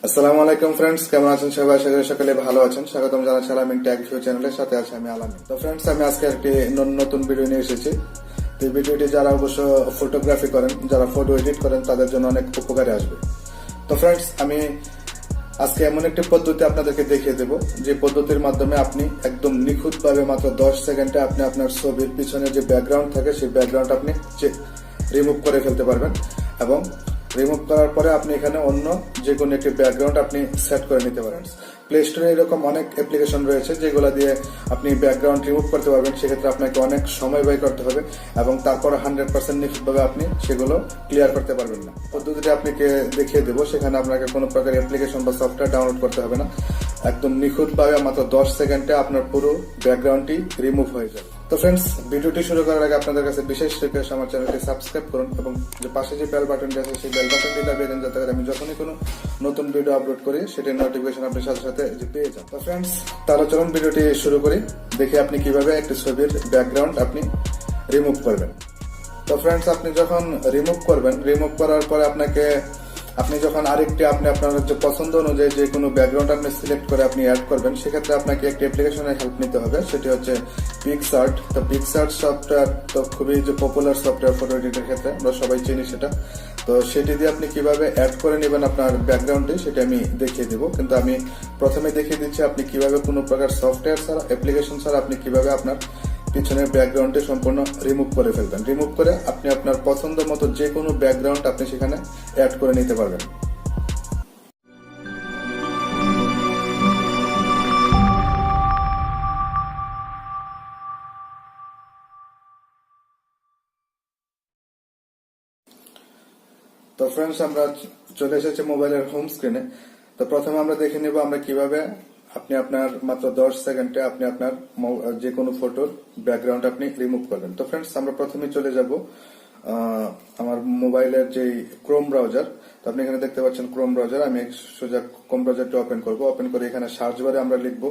আসসালামু আলাইকুম ফ্রেন্ডস, কেমন আছেন সবাই? আশা করি সকালে ভালো আছেন। স্বাগতম জানাচ্ছি আলামিন টেক ভিউ চ্যানেলের সাথে আছে আমি আলামিন। তো ফ্রেন্ডস, আমি আজকে একটি নতুন ভিডিও নিয়ে এসেছি। তো এই ভিডিওটি যারা অবশ্য ফটোগ্রাফি করেন, যারা ফটো এডিট করেন, তাদের জন্য অনেক উপকারে আসবে। তো ফ্রেন্ডস, আমি আজকে এমন একটি পদ্ধতি আপনাদেরকে দেখিয়ে দেব, যে পদ্ধতির মাধ্যমে আপনি একদম নিখুঁতভাবে মাত্র 10 সেকেন্ডে আপনি আপনার ছবির পিছনে যে ব্যাকগ্রাউন্ড থাকে সেই ব্যাকগ্রাউন্ড আপনি রিমুভ করে ফেলতে পারবেন। এবং রিমুভ করার পরে আপনি এখানে অন্য যে কোনো একটি ব্যাকগ্রাউন্ড আপনি সেট করে নিতে পারেন। প্লে স্টোরে এরকম অনেক অ্যাপ্লিকেশন রয়েছে যেগুলো দিয়ে আপনি ব্যাকগ্রাউন্ড রিমুভ করতে পারবেন। সেক্ষেত্রে আপনাকে অনেক সময় ব্যয় করতে হবে এবং তারপর 100% নিখুঁতভাবে আপনি সেগুলো ক্লিয়ার করতে পারবেন না। পদ্ধতিটি আপনাকে দেখিয়ে দেবো। সেখানে আপনাকে কোনো প্রকার অ্যাপ্লিকেশন বা সফটওয়্যার ডাউনলোড করতে হবে না। একদম নিখুঁতভাবে মাত্র 10 সেকেন্ডে আপনার পুরো ব্যাকগ্রাউন্ডটি রিমুভ হয়ে যাবে। তো ফ্রেন্ডস, ভিডিওটি শুরু করার আগে আপনাদের কাছে বিশেষ রিকোয়েস্ট, আমার চ্যানেলটি সাবস্ক্রাইব করুন এবং যে পাশে যে বেল বাটনটি আছে সেই বেল বাটনটি দাবিয়ে দেন, যাতে করে আমি যখনই কোনো নতুন ভিডিও আপলোড করি সেটির নোটিফিকেশন আপনি সাথে সাথে পেয়ে যান। তো ফ্রেন্ডস, তাহলে চলুন ভিডিওটি শুরু করি। দেখি আপনি কিভাবে একটি ছবির ব্যাকগ্রাউন্ড আপনি রিমুভ করবেন। তো ফ্রেন্ডস, আপনি যখন রিমুভ করবেন, রিমুভ করার পরে আপনি যখন আরেকটি আপনি আপনার যে পছন্দ অনুযায়ী যে কোনো ব্যাকগ্রাউন্ড আপনি সিলেক্ট করে আপনি অ্যাড করবেন, সেক্ষেত্রে আপনাকে একটি অ্যাপ্লিকেশনের হেল্প নিতে হবে। সেটি হচ্ছে PicsArt। তো PicsArt সফটওয়্যার তো খুবই যে পপুলার সফটওয়্যার ফটো এডিটের ক্ষেত্রে, আমরা সবাই চিনি সেটা। তো সেটি দিয়ে আপনি কিভাবে অ্যাড করে নেবেন আপনার ব্যাকগ্রাউন্ডে সেটা আমি দেখিয়ে দিব। কিন্তু আমি প্রথমে দেখিয়ে দিচ্ছি আপনি কিভাবে কোনো প্রকার সফটওয়্যার ছাড়া, অ্যাপ্লিকেশন ছাড়া আপনি কিভাবে আপনার পিছনের ব্যাকগ্রাউন্ডে সম্পূর্ণ রিমুভ করে ফেলবেন। রিমুভ করে আপনি আপনার পছন্দ মতো যে কোনো ব্যাকগ্রাউন্ড আপনি সেখানে অ্যাড করে নিতে পারবেন। তো ফ্রেন্ডস, আমরা চলে এসেছি মোবাইলের হোম স্ক্রিনে। তো প্রথমে আমরা দেখে নেব আমরা কিভাবে আপনি আপনার মাত্র 10 সেকেন্ডে আপনি আপনার যে কোনো ফটোর ব্যাকগ্রাউন্ড আপনি রিমুভ করবেন। তো ফ্রেন্ডস, আমরা প্রথমে চলে যাব আমার মোবাইলের যে ক্রোম ব্রাউজার। তো আপনি এখানে দেখতে পাচ্ছেন ক্রোম ব্রাউজার। আমি সোজা ক্রোম ব্রাউজারটি ওপেন করব। ওপেন করে এখানে সার্চ বারে আমরা লিখব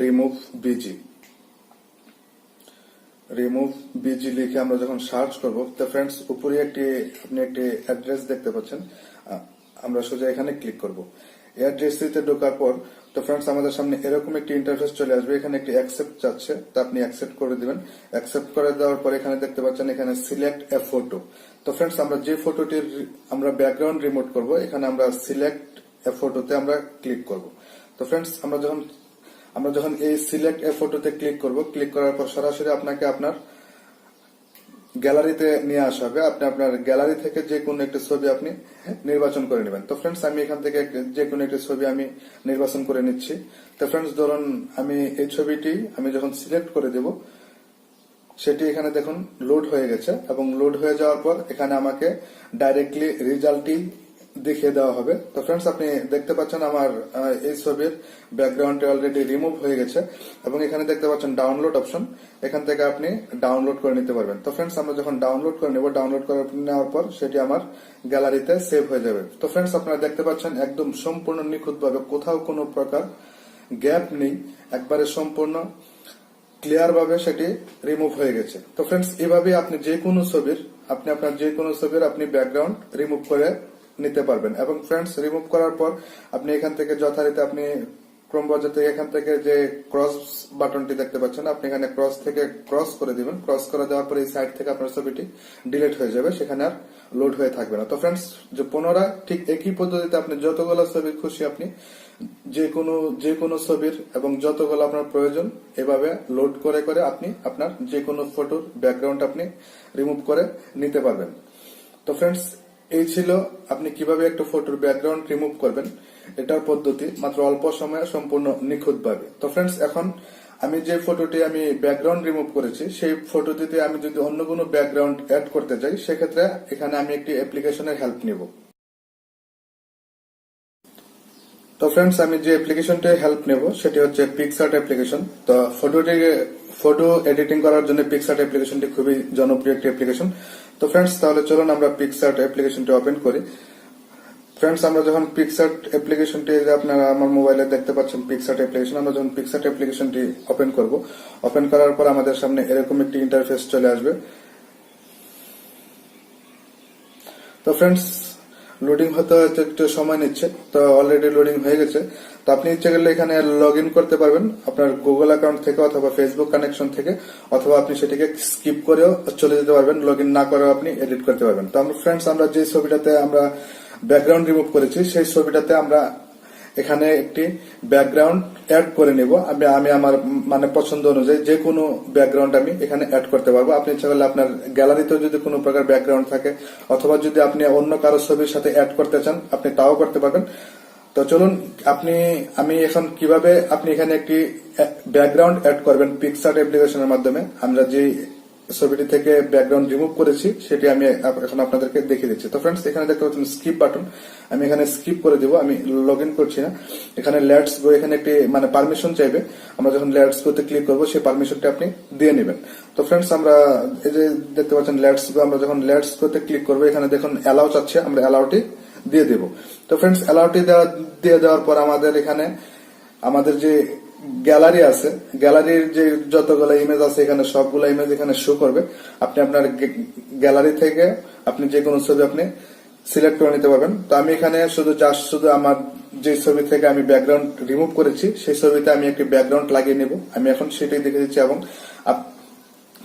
রিমুভ বিজি। রিমুভ বিজি লিখে আমরা যখন সার্চ করব, তো ফ্রেন্ডস উপরে আপনি একটি অ্যাড্রেস দেখতে পাচ্ছেন। আমরা সোজা এখানে ক্লিক করব। এই অ্যাড্রেসটিতে ঢোকার পর তো ফ্রেন্ডস আমাদের সামনে এরকম একটি ইন্টারফেস চলে আসবে। এখানে একটি অ্যাকসেপ্ট চাচ্ছে, তো আপনি অ্যাকসেপ্ট করে দিবেন। অ্যাকসেপ্ট করে দেওয়ার পর এখানে দেখতে পাচ্ছেন এখানে সিলেক্ট এ ফটো। তো ফ্রেন্ডস, আমরা যে ফটোটির আমরা ব্যাকগ্রাউন্ড রিমুভ করব, এখানে আমরা সিলেক্ট এ ফটোতে আমরা ক্লিক করব। তো ফ্রেন্ডস, আমরা যখন এই সিলেক্ট এ ফটোতে ক্লিক করব, ক্লিক করার পর সরাসরি আপনাকে আপনার গ্যালারিতে নিয়ে আসা হবে। আপনি আপনার গ্যালারি থেকে যে কোনো একটি ছবি আপনি নির্বাচন করে নেবেন। তো ফ্রেন্ডস, আমি এখান থেকে যে কোনো একটি ছবি আমি নির্বাচন করে নিচ্ছি। তো ফ্রেন্ডস, ধরুন আমি এই ছবিটি আমি যখন সিলেক্ট করে দেব, সেটি এখানে দেখুন লোড হয়ে গেছে এবং লোড হয়ে যাওয়ার পর এখানে আমাকে ডাইরেক্টলি রেজাল্টটি দেখিয়ে দেওয়া হবে। তো ফ্রেন্ডস, আপনি দেখতে পাচ্ছেন আমার এই ছবির ব্যাকগ্রাউন্ডটি অলরেডি রিমুভ হয়ে গেছে এবং এখানে দেখতে পাচ্ছেন ডাউনলোড অপশন। এখান থেকে আপনি ডাউনলোড করে নিতে পারবেন। তো ফ্রেন্ডস, আমরা যখন ডাউনলোড করে নেব, ডাউনলোড করে নেওয়ার পর সেটি আমার গ্যালারিতে সেভ হয়ে যাবে। তো ফ্রেন্ডস, আপনারা দেখতে পাচ্ছেন একদম সম্পূর্ণ নিখুঁতভাবে, কোথাও কোনো প্রকার গ্যাপ নেই, একবারে সম্পূর্ণ ক্লিয়ার ভাবে সেটি রিমুভ হয়ে গেছে। তো ফ্রেন্ডস, এভাবে আপনি যে কোনো ছবির আপনি ব্যাকগ্রাউন্ড রিমুভ করে নিতে পারবেন। এবং ফ্রেন্ডস, রিমুভ করার পর আপনি এখান থেকে যথারীতি আপনি ক্রোম ব্রাউজার থেকে এখান থেকে যে ক্রস বাটনটি দেখতে পাচ্ছেন, আপনি এখানে ক্রস থেকে ক্রস করে দিবেন। ক্রস করে দেওয়ার পর এই সাইড থেকে আপনার ছবিটি ডিলিট হয়ে যাবে, সেখানে আর লোড হয়ে থাকবে না। তো ফ্রেন্ডস, যে পুনরায় ঠিক একই পদ্ধতিতে আপনি যতগুলো ছবি খুশি আপনি যে কোনো ছবির এবং যতগুলো আপনার প্রয়োজন এভাবে লোড করে করে আপনি আপনার যে কোনো ফটোর ব্যাকগ্রাউন্ড আপনি রিমুভ করে নিতে পারবেন। তো ফ্রেন্ডস, এই ছিল আপনি কিভাবে একটা ফটোর ব্যাকগ্রাউন্ড রিমুভ করবেন। এটার পদ্ধতি মাত্র অল্প সময়ে সম্পূর্ণ নিখুঁতভাবে। তো ফ্রেন্ডস, এখন আমি যে ফটোটি আমি ব্যাকগ্রাউন্ড রিমুভ করেছি, সেই ফটোটিতে আমি যদি অন্য কোনো ব্যাকগ্রাউন্ড অ্যাড করতে চাই, সেক্ষেত্রে এখানে আমি একটি অ্যাপ্লিকেশনের হেল্প নিব। তো ফ্রেন্ডস, আমি যে অ্যাপ্লিকেশনটি হেল্প নেব সেটি হচ্ছে PicsArt অ্যাপ্লিকেশন। তো ফটো এডিটিং করার জন্য PicsArt অ্যাপ্লিকেশনটি খুবই জনপ্রিয় একটি অ্যাপ্লিকেশন। তো ফ্রেন্ডস, তাহলে চলুন আমরা PicsArt অ্যাপ্লিকেশনটি ওপেন করি। ফ্রেন্ডস, আমরা যখন PicsArt অ্যাপ্লিকেশনটি আপনারা আমার মোবাইলে দেখতে পাচ্ছেন PicsArt অ্যাপ্লিকেশন, আমরা যখন PicsArt অ্যাপ্লিকেশনটি ওপেন করব, ওপেন করার পর আমাদের সামনে এরকম একটি ইন্টারফেস চলে আসবে। তো ফ্রেন্ডস, লোডিং হতে হয়তো একটু সময় নিচ্ছে, তো অলরেডি লোডিং হয়ে গেছে। তো আপনি ইচ্ছে করলে এখানে লগ ইন করতে পারবেন আপনার গুগল অ্যাকাউন্ট থেকে অথবা ফেসবুক কানেকশন থেকে, অথবা আপনি সেটিকে স্কিপ করেও চলে যেতে পারবেন, লগ ইন না করেও আপনি এডিট করতে পারবেন। তো আমরা ফ্রেন্ডস, আমরা যে ছবিটাতে আমরা ব্যাকগ্রাউন্ড রিমুভ করেছি সেই ছবিটাতে আমরা এখানে একটি ব্যাকগ্রাউন্ড অ্যাড করে নিব। আমি আমার মানে পছন্দ অনুযায়ী যে কোনো ব্যাকগ্রাউন্ড আমি এখানে অ্যাড করতে পারবো। আপনি ইচ্ছা করলে আপনার গ্যালারিতেও যদি কোনো প্রকার ব্যাকগ্রাউন্ড থাকে, অথবা যদি আপনি অন্য কারো ছবির সাথে অ্যাড করতে চান আপনি তাও করতে পারবেন। তো চলুন আমি এখন কিভাবে আপনি এখানে একটি ব্যাকগ্রাউন্ড অ্যাড করবেন পিক্সআর্ট অ্যাপ্লিকেশনের মাধ্যমে। আমরা যে ছবিটি থেকে ব্যাকগ্রাউন্ড রিমুভ করেছি সেটি আমি এখন আপনাদেরকে দেখিয়ে দিচ্ছি। তো ফ্রেন্ডস, এখানে দেখতে পাচ্ছেন স্কিপ বাটন, আমি এখানে স্কিপ করে দিব, আমি লগ ইন করছি না। এখানে লেটস গো, এখানে একটি মানে পারমিশন চাইবে, আমরা যখন লেটস গোতে ক্লিক করবো সেই পারমিশনটা আপনি দিয়ে নেবেন। তো ফ্রেন্ডস, আমরা এই যে দেখতে পাচ্ছেন লেটস গো, আমরা যখন লেটস গোতে ক্লিক করবো এখানে দেখুন অ্যালাউ চাচ্ছে, আমরা অ্যালাউটি দিয়ে দেব। তো ফ্রেন্ডস, অ্যালাউটি দিয়ে দেওয়ার পর আমাদের এখানে আমাদের যে গ্যালারি আছে, গ্যালারির যে যতগুলো ইমেজ আছে এখানে সবগুলো ইমেজ এখানে শো করবে। আপনি আপনার গ্যালারি থেকে আপনি যে কোনো ছবি আপনি সিলেক্ট করে নিতে পারবেন। তো আমি এখানে শুধু আমার যে ছবি থেকে আমি ব্যাকগ্রাউন্ড রিমুভ করেছি সেই ছবিতে আমি একটি ব্যাকগ্রাউন্ড লাগিয়ে নেব। আমি এখন সেটাই দেখে দিচ্ছি, এবং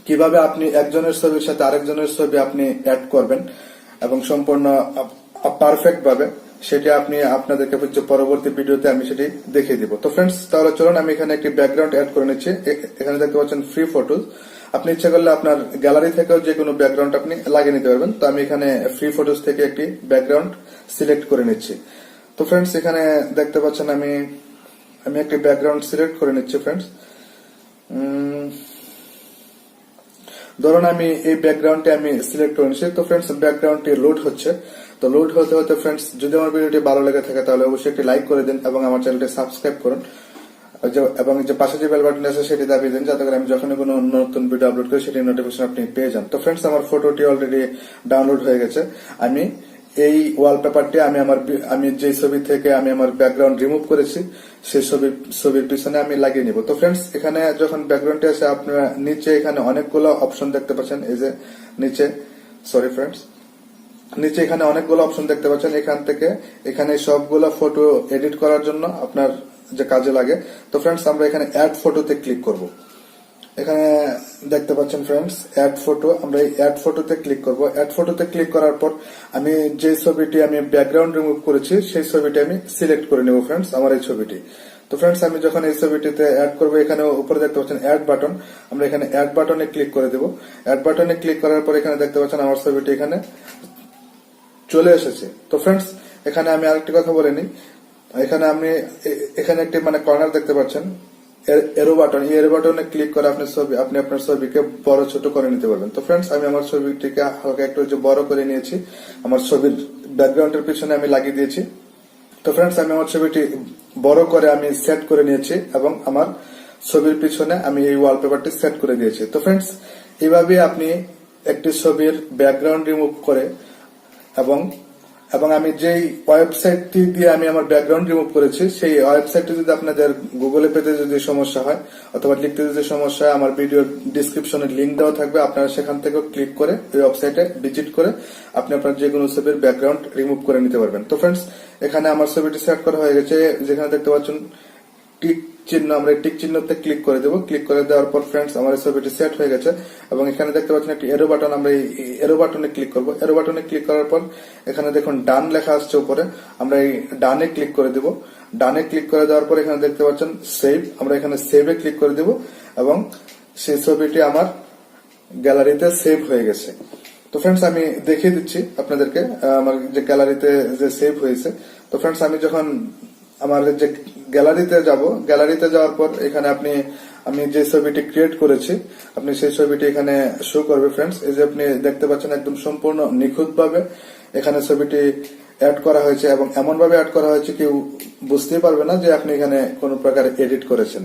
কিভাবে আপনি একজনের ছবির সাথে আরেকজনের ছবি আপনি অ্যাড করবেন এবং সম্পূর্ণ পারফেক্ট ভাবে, সেটা আপনি আপনাদেরকে পরবর্তী ভিডিওতে আমি সেটি দেখিয়ে দিব। তো ফ্রেন্ডস, তাহলে চলুন আমি এখানে একটি ব্যাকগ্রাউন্ড অ্যাড করে নিচ্ছি। এখানে দেখতে পাচ্ছেন ফ্রি ফটোজ, আপনি ইচ্ছা করলে আপনার গ্যালারি থেকেও যে কোনো ব্যাকগ্রাউন্ড আপনি লাগিয়ে নিতে পারবেন। তো আমি এখানে ফ্রি ফটোজ থেকে একটি ব্যাকগ্রাউন্ড সিলেক্ট করে নিচ্ছি। তো ফ্রেন্ডস, এখানে দেখতে পাচ্ছেন আমি একটি ব্যাকগ্রাউন্ড সিলেক্ট করে নিচ্ছি। ফ্রেন্ডস, ধরুন আমি এই ব্যাকগ্রাউন্ডটি আমি সিলেক্ট করে নিচ্ছি। তো ফ্রেন্ডস, ব্যাকগ্রাউন্ডটি লোড হচ্ছে। তো লোড হতে হতে ফ্রেন্ডস, যদি আমার ভিডিওটি ভালো লেগে থাকে তাহলে অবশ্যই একটি লাইক করে দিন এবং আমার চ্যানেলটি সাবস্ক্রাইব করুন, এবং যে পাশে যে বেল বাটন আছে সেটি দাবিয়ে দিন, যাতে করে আমি যখনই কোনো নতুন ভিডিও আপলোড করি সেটি নোটিফিকেশন আপনি পেয়ে যান। তো ফ্রেন্ডস, আমার ফটোটি অলরেডি ডাউনলোড হয়ে গেছে। আমি এই ওয়ালপেপারটি আমি যে ছবি থেকে আমি আমার ব্যাকগ্রাউন্ড রিমুভ করেছি সেই ছবির পিছনে আমি লাগিয়ে নিব। তো ফ্রেন্ডস, এখানে যখন ব্যাকগ্রাউন্ডটি আছে আপনারা নিচে এখানে অনেকগুলো অপশন দেখতে পাচ্ছেন। এই যে নিচে নিচে এখানে অনেকগুলো অপশন দেখতে পাচ্ছেন। এখান থেকে এখানে সবগুলো ফটো এডিট করার জন্য আপনার যে কাজে লাগে। তো ফ্রেন্ডস, আমরা এখানে অ্যাড ফটোতে ক্লিক করব। এখানে দেখতে পাচ্ছেন ফ্রেন্ডস অ্যাড ফটো, আমরা এই অ্যাড ফটোতে ক্লিক করব। অ্যাড ফটোতে ক্লিক করার পর আমি যে ছবিটি আমি ব্যাকগ্রাউন্ড রিমুভ করেছি সেই ছবিটি আমি সিলেক্ট করে নেব। ফ্রেন্ডস, আমার এই ছবিটি। তো ফ্রেন্ডস, আমি যখন এই ছবিটিতে অ্যাড করবো এখানে উপরে দেখতে পাচ্ছেন অ্যাড বাটন, আমরা এখানে অ্যাড বাটনে ক্লিক করে দেব। অ্যাড বাটনে ক্লিক করার পর এখানে দেখতে পাচ্ছেন আমার ছবিটি এখানে চলে এসেছে। তো ফ্রেন্ডস, এখানে আমি আরেকটি কথা বলে নিই। এখানে একটি মানে কর্নার দেখতে পাচ্ছেন এরো বাটন, এই এরো বাটনে ক্লিক করে আপনি আপনার ছবিকে বড় ছোট করে নিতে পারবেন। তো ফ্রেন্ডস, আমি আমার ছবিটিকে হালকা একটু বড় করে নিয়েছি, আমার ছবির ব্যাকগ্রাউন্ডের পিছনে আমি লাগিয়ে দিয়েছি। তো ফ্রেন্ডস, আমি আমার ছবিটি বড় করে আমি সেট করে নিয়েছি এবং আমার ছবির পিছনে আমি এই ওয়ালপেপারটি সেট করে দিয়েছি। তো ফ্রেন্ডস, এইভাবে আপনি একটি ছবির ব্যাকগ্রাউন্ড রিমুভ করে এবং আমি যেই ওয়েবসাইটটি দিয়ে আমি আমার ব্যাকগ্রাউন্ড রিমুভ করেছি সেই ওয়েবসাইটটি যদি আপনাদের গুগলে পেতে যদি সমস্যা হয় অথবা লিখতে যদি সমস্যা হয়, আমার ভিডিওর ডিসক্রিপশনে লিংক দেওয়া থাকবে, আপনারা সেখান থেকে ক্লিক করে এই ওয়েবসাইটে ভিজিট করে আপনি আপনার যে কোনো ছবির ব্যাকগ্রাউন্ড রিমুভ করে নিতে পারবেন। তো ফ্রেন্ডস, এখানে আমার ছবিটি সেট করা হয়ে গেছে। যেখানে দেখতে পাচ্ছেন টিক চিহ্ন, আমরা টিক চিহ্নতে ক্লিক করে দেবো। ক্লিক করে দেওয়ার পর ফ্রেন্ডস, আমার ছবিটি সেট হয়ে গেছে এবং এখানে দেখতে পাচ্ছেন একটি এরো বাটন, আমরা এই এরো বাটনে ক্লিক করব। এরো বাটনে ক্লিক করার পর এখানে দেখুন ডান লেখা আসছে উপরে, আমরা এই ডানে ক্লিক করে দেব। ডানে ক্লিক করে দেওয়ার পর এখানে দেখতে পাচ্ছেন সেভ, আমরা এখানে সেভে ক্লিক করে দেব এবং সেই ছবিটি আমার গ্যালারিতে সেভ হয়ে গেছে। তো ফ্রেন্ডস, আমি দেখিয়ে দিচ্ছি আপনাদেরকে আমার যে গ্যালারিতে যে সেভ হয়েছে। তো ফ্রেন্ডস, আমি যখন আমার যে গ্যালারিতে যাওয়ার পর এখানে আমি যে ছবিটি ক্রিয়েট করেছি আপনি সেই ছবিটি এখানে শো করবে। ফ্রেন্ডস, এই যে আপনি দেখতে পাচ্ছেন একদম সম্পূর্ণ নিখুঁত ভাবে এখানে ছবিটি অ্যাড করা হয়েছে এবং এমন ভাবে অ্যাড করা হয়েছে কেউ বুঝতেই পারবে না যে আপনি এখানে কোনো প্রকার এডিট করেছেন।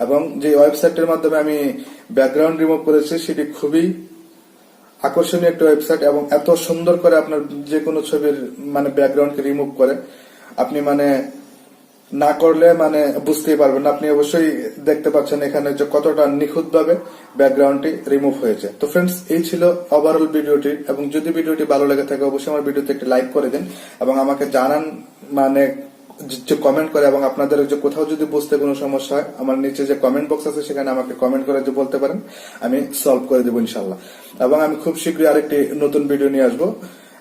এবং যে ওয়েবসাইটের মাধ্যমে আমি ব্যাকগ্রাউন্ড রিমুভ করেছি সেটি খুবই আকর্ষণীয় একটা ওয়েবসাইট এবং এত সুন্দর করে আপনার যে কোনো ছবির মানে ব্যাকগ্রাউন্ডকে রিমুভ করে আপনি মানে না করলে মানে বুঝতেই পারবেন না। আপনি অবশ্যই দেখতে পাচ্ছেন এখানে যে কতটা নিখুঁত ভাবে ব্যাকগ্রাউন্ডটি রিমুভ হয়েছে। তো ফ্রেন্ডস, এই ছিল ওভারঅল ভিডিওটি, এবং যদি ভিডিওটি ভালো লেগে থাকে অবশ্যই আমার ভিডিওতে একটি লাইক করে দিন এবং আমাকে জানান, মানে যে কমেন্ট করে, এবং আপনাদের যে কোথাও যদি বুঝতে কোনো সমস্যা হয় আমার নিচে যে কমেন্ট বক্স আছে সেখানে আমাকে কমেন্ট করে যে বলতে পারেন, আমি সলভ করে দেবো ইনশাল্লাহ। এবং আমি খুব শীঘ্রই আরেকটি নতুন ভিডিও নিয়ে আসবো,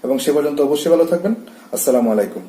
এবং সে পর্যন্ত অবশ্যই ভালো থাকবেন। আসসালামু আলাইকুম।